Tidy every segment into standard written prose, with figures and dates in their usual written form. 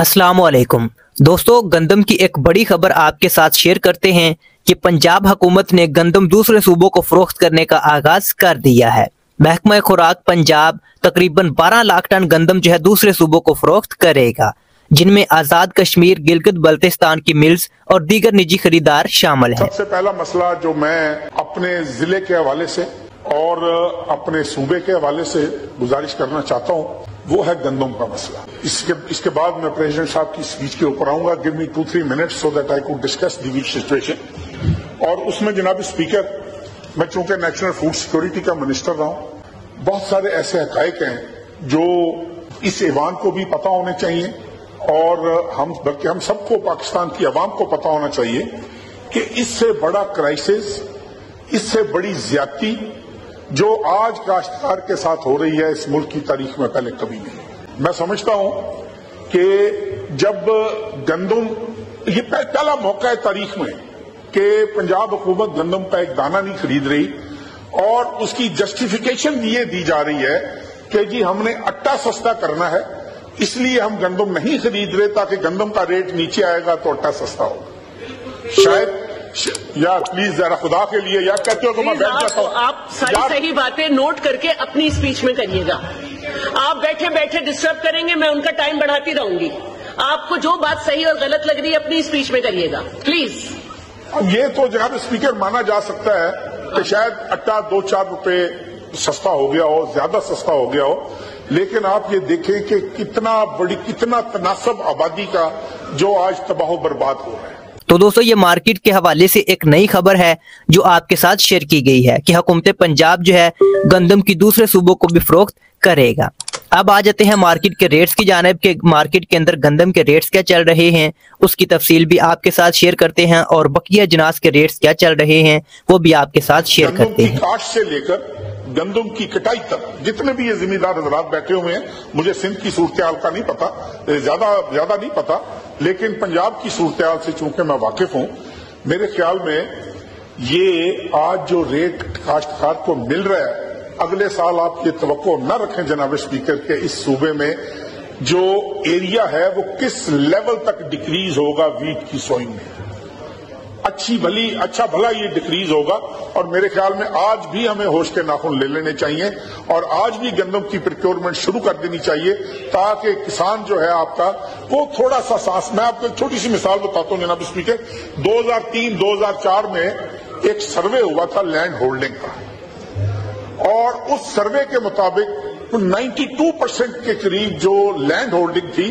अस्सलाम वालेकुम दोस्तों, गंदम की एक बड़ी खबर आपके साथ शेयर करते हैं कि पंजाब हुकूमत ने गंदम दूसरे सूबों को फरोख्त करने का आगाज कर दिया है। महकमा खुराक पंजाब तकरीबन 12 लाख टन गंदम जो है दूसरे सूबों को फरोख्त करेगा, जिनमें आज़ाद कश्मीर, गिलगित बल्तिस्तान की मिल्स और दीगर निजी खरीदार शामिल हैं। सबसे पहला मसला जो मैं अपने जिले के हवाले से और अपने सूबे के हवाले से गुजारिश करना चाहता हूँ वो है गंदम का मसला। इसके बाद मैं प्रेसिडेंट साहब की स्पीच के ऊपर आऊंगा। Give me 2-3 minutes so that I could discuss the weak situation. और उसमें जनाब स्पीकर, मैं चूंकि नेशनल फूड सिक्योरिटी का मिनिस्टर रहा हूं, बहुत सारे ऐसे हकाइक हैं जो इस ऐवान को भी पता होने चाहिए और बल्कि हम सबको, पाकिस्तान की अवाम को पता होना चाहिए कि इससे बड़ा क्राइसिस, इससे बड़ी ज्यादती जो आज काश्तकार के साथ हो रही है इस मुल्क की तारीख में पहले कभी नहीं। मैं समझता हूं कि जब गंदम, ये पहला मौका है तारीख में कि पंजाब हुकूमत गंदम का एक दाना नहीं खरीद रही और उसकी जस्टिफिकेशन ये दी जा रही है कि जी हमने आटा सस्ता करना है इसलिए हम गंदम नहीं खरीद रहे ताकि गंदम का रेट नीचे आएगा तो आटा सस्ता होगा। शायद यार प्लीज जरा खुदा के लिए यार कहते हो कि मैं बैठ जाता हूं। आप सारी सही बातें नोट करके अपनी स्पीच में करिएगा। आप बैठे बैठे डिस्टर्ब करेंगे, मैं उनका टाइम बढ़ाती रहूंगी। आपको जो बात सही और गलत लग रही है अपनी स्पीच में करिएगा प्लीज। अब ये तो जनाब स्पीकर माना जा सकता है कि शायद आटा 2-4 रुपए सस्ता हो गया हो, ज्यादा सस्ता हो गया हो, लेकिन आप ये देखें कि कितना तनासब आबादी का जो आज तबाह बर्बाद हो रहा है। तो दोस्तों, ये मार्केट के हवाले से एक नई खबर है जो आपके साथ शेयर की गई है कि हुकूमत पंजाब जो है गंदम की दूसरे सूबों को भी फरोख्त करेगा। अब आ जाते हैं मार्केट के रेट्स की जानिब के मार्केट के अंदर गंदम के रेट्स क्या चल रहे हैं, उसकी तफसील भी आपके साथ शेयर करते हैं और बकिया जिनास के रेट्स क्या चल रहे हैं वो भी आपके साथ शेयर करते हैं। काश्त से लेकर गंदम की कटाई तक जितने भी ये जिम्मेदार हजरात बैठे हुए हैं, मुझे सिंध की सूरत-ए-हाल का नहीं पता, ज्यादा नहीं पता, लेकिन पंजाब की सूरत-ए-हाल से चूंकि मैं वाकिफ हूं, मेरे ख्याल में ये आज जो रेट काश्तकार को मिल रहा है, अगले साल आप ये तवक्को न रखें जनाब स्पीकर के इस सूबे में जो एरिया है वो किस लेवल तक डिक्रीज होगा वीट की सोइंग में। अच्छा भला ये डिक्रीज होगा और मेरे ख्याल में आज भी हमें होश के नाखून ले लेने चाहिए और आज भी गंदम की प्रोक्योरमेंट शुरू कर देनी चाहिए ताकि किसान जो है आपका वो थोड़ा सा सांस। मैं आपको एक छोटी सी मिसाल बताता हूं जनाब स्पीकर। 2003-2004 में एक सर्वे हुआ था लैंड होल्डिंग का और उस सर्वे के मुताबिक 92% के करीब जो लैंड होल्डिंग थी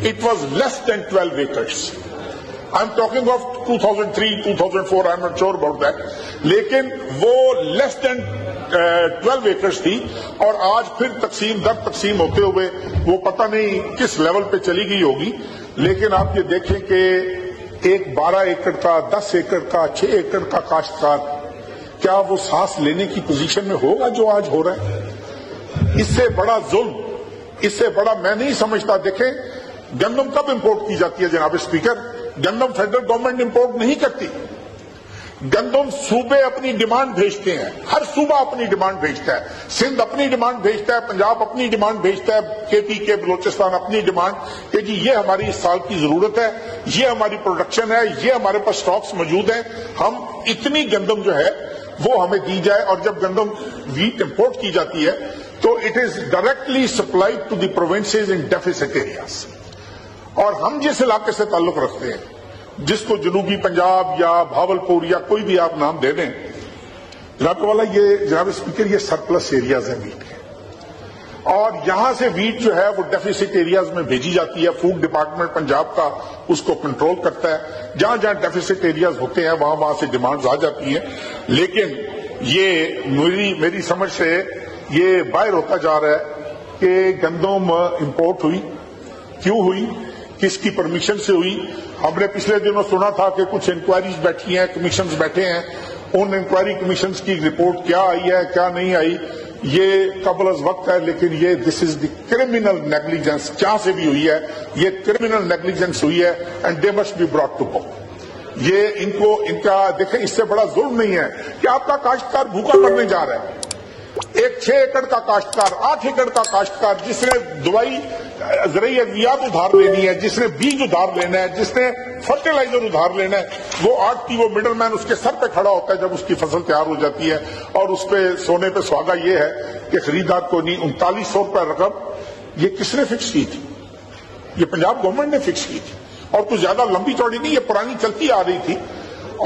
it was less than 12 acres. I am talking of 2003-2004, I am not sure about that, लेकिन वो लेस देन 12 एकर्स थी और आज फिर तकसीम दर तकसीम होते हुए वो पता नहीं किस लेवल पे चली गई होगी। लेकिन आप ये देखें कि एक 12 एकड़ का, 10 एकड़ का, 6 एकड़ का काश्तकार क्या वो सांस लेने की पोजीशन में होगा जो आज हो रहा है? इससे बड़ा जुल्म, इससे बड़ा मैं नहीं समझता। देखें गंदम कब इंपोर्ट की जाती है जनाब स्पीकर? गंदम फेडरल गवर्नमेंट इंपोर्ट नहीं करती। गंदम सूबे अपनी डिमांड भेजते हैं, हर सूबा अपनी डिमांड भेजता है। सिंध अपनी डिमांड भेजता है, पंजाब अपनी डिमांड भेजता है, के बलोचिस्तान अपनी डिमांड कि जी ये हमारी इस साल की जरूरत है, ये हमारी प्रोडक्शन है, ये हमारे पास स्टॉक्स मौजूद हैं, हम इतनी गंदम जो है वो हमें दी जाए। और जब गंदम वीट इंपोर्ट की जाती है तो it is directly supplied to the provinces in deficit areas. और हम जिस इलाके से ताल्लुक रखते हैं, जिसको जनूबी पंजाब या भावलपुर या कोई भी आप नाम दे दें, जनाब वाला ये जनाब स्पीकर ये सरप्लस एरियाज हैं वीट के और यहां से वीट जो है वो डेफिसिट एरियाज में भेजी जाती है। फूड डिपार्टमेंट पंजाब का उसको कंट्रोल करता है। जहां जहां डेफिसिट एरियाज होते हैं वहां से डिमांड्स आ जाती हैं। लेकिन ये मेरी समझ से ये बाहर होता जा रहा है कि गंदम इंपोर्ट हुई, क्यों हुई, किसकी परमिशन से हुई। हमने पिछले दिनों सुना था कि कुछ इंक्वायरीज बैठी हैं, कमीशंस बैठे हैं, उन इंक्वायरी कमीशंस की रिपोर्ट क्या आई है क्या नहीं आई ये कबल अज वक्त है, लेकिन ये this is the criminal negligence, जहां से भी हुई है ये क्रिमिनल नेग्लिजेंस हुई है and they must be brought to court. ये इनका देखें, इससे बड़ा जुल्म नहीं है कि आपका काश्तकार भूखा मरने जा रहा है। एक 6 एकड़ का काश्तकार, 8 एकड़ का काश्तकार जिसने दवाई ज़रूरी अद्वियात उधार लेनी है, जिसने बीज उधार लेना है, जिसने फर्टिलाइजर उधार लेना है, वो आड़ती, वो मिडल मैन उसके सर पे खड़ा होता है जब उसकी फसल तैयार हो जाती है। और उस पे सोने पे सुहागा ये है कि खरीदार को नहीं 3900 रुपये रकम ये किसने फिक्स की थी? ये पंजाब गवर्नमेंट ने फिक्स की थी और कुछ ज्यादा लंबी चौड़ी नहीं, ये पुरानी चलती आ रही थी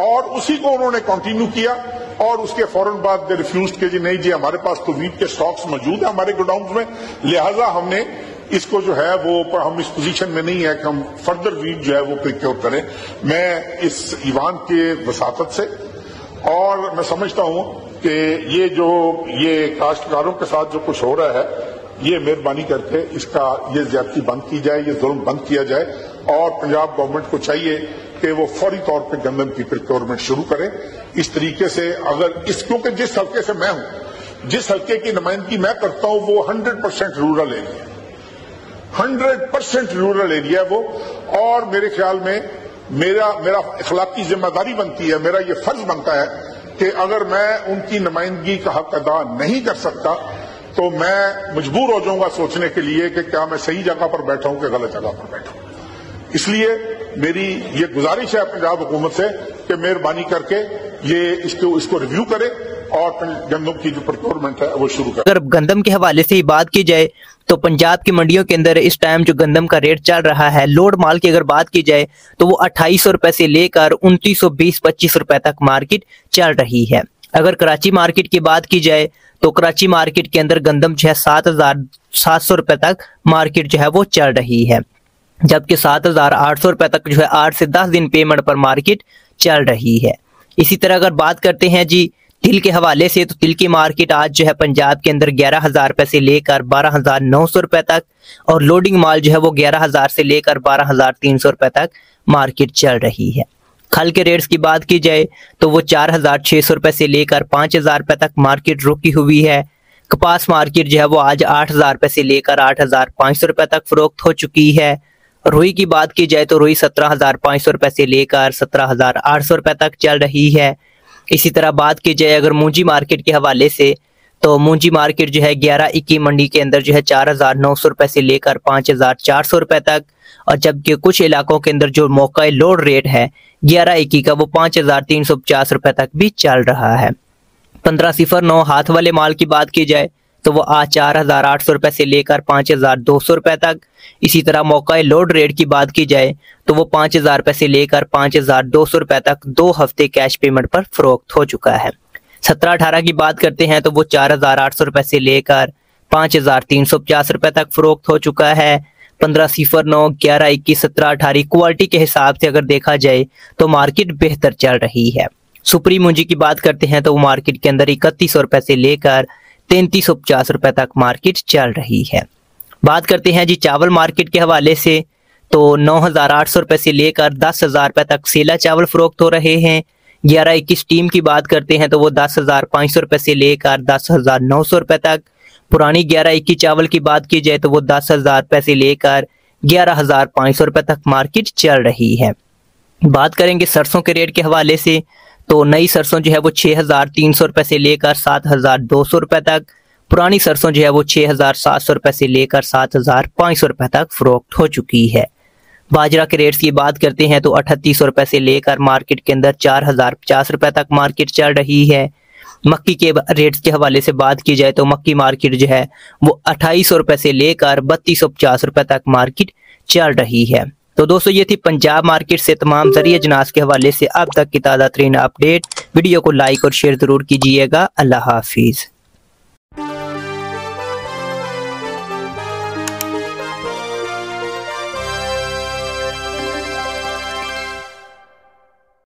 और उसी को उन्होंने कंटिन्यू किया। और उसके फौरन बाद दे रिफ्यूज के जी नहीं जी हमारे पास तो वीट के स्टॉक्स मौजूद है हमारे गोडाउन में, लिहाजा हमने इसको जो है वो हम इस पोजीशन में नहीं है कि हम फर्दर वीट जो है वो प्रिक्योर करें। मैं इस ईवान के वसातत से और मैं समझता हूं कि ये काश्तकारों के साथ जो कुछ हो रहा है ये मेहरबानी करके इसका ये ज्यादती बंद की जाए, ये जुल्म बंद किया जाए और पंजाब गवर्नमेंट को चाहिए कि वो फौरी तौर पे गंदम की प्रिक्योरमेंट शुरू करे। इस तरीके से अगर क्योंकि जिस हल्के से मैं हूं, जिस हल्के की नुमाइंदगी मैं करता हूं वो 100% रूरल एरिया, 100% रूरल एरिया है वो। और मेरे ख्याल में मेरा इखलाकी जिम्मेदारी बनती है, मेरा ये फर्ज बनता है कि अगर मैं उनकी नुमाइंदगी का हक अदा नहीं कर सकता तो मैं मजबूर हो जाऊंगा सोचने के लिए कि क्या मैं सही जगह पर बैठा हूं कि गलत जगह पर बैठा हूं। इसलिए मेरी ये गुजारिश है पंजाब हुकूमत से कि मेहरबानी करके ये इसको रिव्यू करे और गंदम की जो प्रोक्योरमेंट है वो शुरू करे। अगर गंदम के हवाले से ही बात की जाए तो पंजाब की मंडियों के अंदर इस टाइम जो गंदम का रेट चल रहा है, लोड माल की अगर बात की जाए तो वो 2800 रुपए से लेकर 2920-25 रुपए तक मार्केट चल रही है। अगर कराची मार्केट की बात की जाए तो कराची मार्केट के अंदर गंदम जो है 7700 रुपए तक मार्केट जो है वो चल रही है, जबकि 7800 रुपए तक जो है 8 से 10 दिन पेमेंट पर मार्केट चल रही है। इसी तरह अगर बात करते हैं जी तिल के हवाले से तो तिल की मार्केट आज जो है पंजाब के अंदर 11,000 रुपए से लेकर 12,900 रुपए तक और लोडिंग माल जो है वो 11,000 से लेकर 12,300 रुपए तक मार्केट चल रही है। खल के रेट्स की बात की जाए तो वो 4,600 रुपए से लेकर 5,000 रुपए तक मार्केट रुकी हुई है। कपास मार्केट जो है वो आज 8,000 रुपए से लेकर 8,500 रुपए तक फरोख्त हो चुकी है। रुई की बात की जाए तो रुई 17,500 रुपए से लेकर 17,800 रुपए तक चल रही है। इसी तरह बात की जाए अगर मूंजी मार्केट के हवाले से तो मूंजी मार्केट जो है 11-21 मंडी के अंदर जो है 4,900 रुपए से लेकर 5,400 रुपए तक, और जबकि कुछ इलाकों के अंदर जो मौका लोड रेट है 11-21 का वो 5,350 रुपए तक भी चल रहा है। 1509 हाथ वाले माल की बात की जाए तो वो आज 4,800 रुपए से लेकर 5,200 रुपए तक। इसी तरह मौका लोड रेट की बात की जाए तो वो 5,000 रुपए से लेकर 5,200 रुपए तक 2 हफ्ते कैश पेमेंट पर फरोख्त हो चुका है। 17-18 की बात करते हैं तो वो 4,800 रुपए से लेकर 5,350 रुपए तक फरोख्त हो चुका है। 1509, 11-21, 17-18 क्वालिटी के हिसाब से अगर देखा जाए तो मार्केट बेहतर चल रही है। सुपरी मुंजी की बात करते हैं तो वो मार्केट के अंदर 3100 रुपए से लेकर 3,350 रुपए तक मार्केट चल रही है। बात करते हैं जी चावल मार्केट के हवाले से तो 9,800 रुपए से लेकर 10,000 रुपए तक सेला चावल फरोख्त हो रहे हैं। 11-21 टीम की बात करते हैं तो वो 10,500 रुपए से लेकर 10,900 रुपए तक। पुरानी 11-21 चावल की बात की जाए तो वो 10,000 रुपए से लेकर 11,500 रुपए तक मार्केट चल रही है। बात करेंगे सरसों के रेट के हवाले से तो नई सरसों जो है वो 6,300 रुपए से लेकर 7,200 रुपए तक। पुरानी सरसों जो है वो 6,700 रुपए से लेकर 7,500 रुपए तक फरोख्त हो चुकी है। बाजरा के रेट्स की बात करते हैं तो 3,800 रुपए से लेकर मार्केट के अंदर 4,050 रुपए तक मार्केट चल रही है। मक्की के रेट्स के हवाले से बात की जाए तो मक्की मार्केट जो है वो 2,800 रुपए से लेकर 3,250 रुपए तक मार्केट चल रही है। तो दोस्तों ये थी पंजाब मार्केट से तमाम ज़रिए जनास के हवाले से अब तक की ताज़ा तरीन अपडेट। वीडियो को लाइक और शेयर जरूर कीजिएगा। अल्लाह हाफिज़।